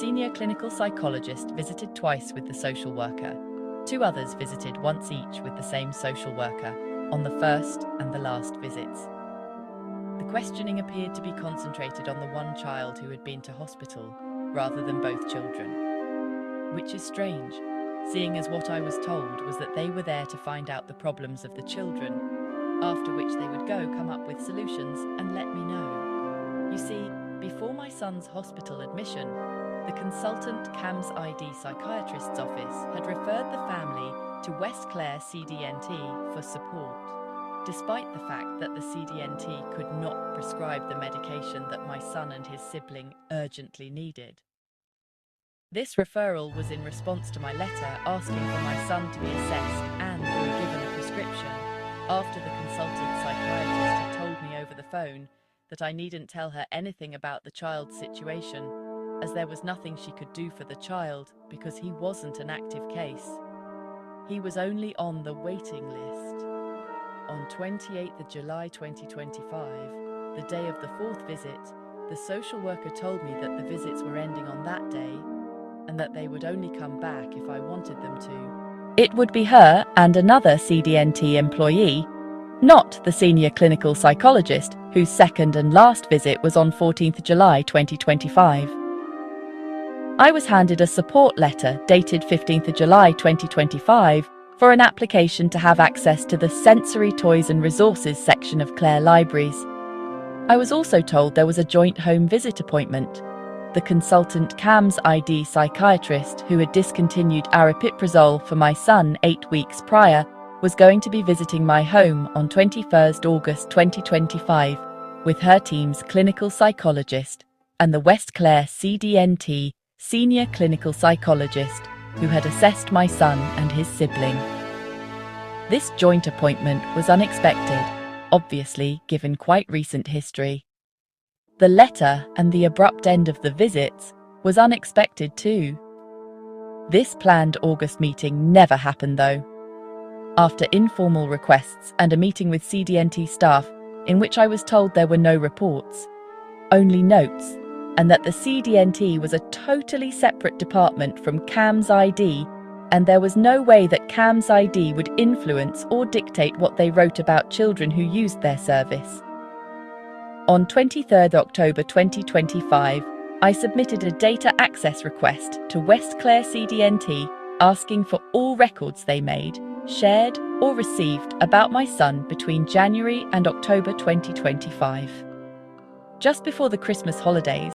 senior clinical psychologist visited twice with the social worker. 2 others visited once each with the same social worker on the first and the last visits. The questioning appeared to be concentrated on the one child who had been to hospital rather than both children, which is strange, seeing as what I was told was that they were there to find out the problems of the children, after which they would come up with solutions and let me know. You see, before my son's hospital admission, the consultant camhs-id psychiatrist's office had referred the family to West Clare CDNT for support, despite the fact that the CDNT could not prescribe the medication that my son and his sibling urgently needed. This referral was in response to my letter asking for my son to be assessed and given a prescription, after the consultant psychiatrist had told me over the phone that I needn't tell her anything about the child's situation, as there was nothing she could do for the child because he wasn't an active case. He was only on the waiting list. On 28th of July 2025, the day of the 4th visit, the social worker told me that the visits were ending on that day and that they would only come back if I wanted them to. It would be her and another CDNT employee, not the senior clinical psychologist whose second and last visit was on 14th July 2025. I was handed a support letter dated 15th July 2025 for an application to have access to the Sensory Toys and Resources section of Clare Libraries. I was also told there was a joint home visit appointment. The consultant camhs-id psychiatrist who had discontinued aripiprazole for my son 8 weeks prior was going to be visiting my home on 21st August 2025 with her team's clinical psychologist and the West Clare CDNT senior clinical psychologist who had assessed my son and his sibling. This joint appointment was unexpected, obviously given quite recent history. The letter and the abrupt end of the visits was unexpected too. This planned August meeting never happened though. After informal requests and a meeting with CDNT staff in which I was told there were no reports, only notes, and that the CDNT was a totally separate department from camhs-id, and there was no way that camhs-id would influence or dictate what they wrote about children who used their service. On 23rd October 2025, I submitted a data access request to West Clare CDNT asking for all records they made, shared or received about my son between January and October 2025. Just before the Christmas holidays,